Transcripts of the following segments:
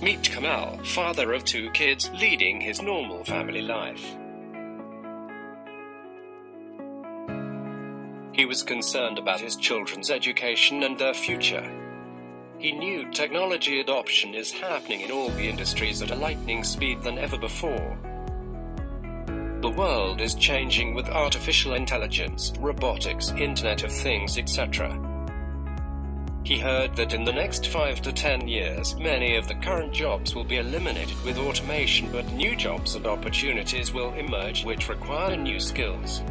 Meet Kamal, father of 2 kids, leading his normal family life. He was concerned about his children's education and their future. He knew technology adoption is happening in all the industries at a lightning speed than ever before. The world is changing with artificial intelligence, robotics, Internet of Things, etc. He heard that in the next 5 to 10 years, many of the current jobs will be eliminated with automation, but new jobs and opportunities will emerge which require new skills.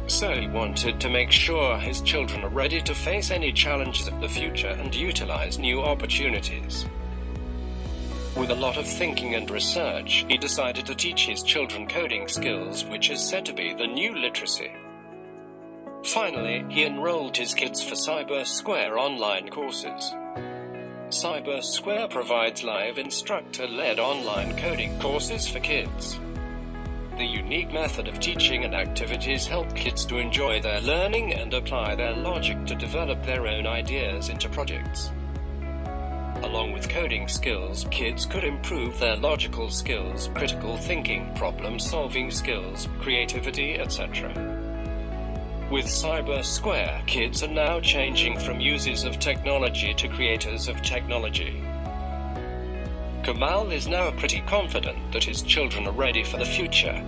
So he wanted to make sure his children are ready to face any challenges of the future and utilize new opportunities. With a lot of thinking and research, he decided to teach his children coding skills, which is said to be the new literacy. Finally, he enrolled his kids for Cyber Square online courses. Cyber Square provides live instructor-led online coding courses for kids. The unique method of teaching and activities help kids to enjoy their learning and apply their logic to develop their own ideas into projects. Along with coding skills, kids could improve their logical skills, critical thinking, problem-solving skills, creativity, etc. With Cyber Square, kids are now changing from users of technology to creators of technology. Kamal is now pretty confident that his children are ready for the future.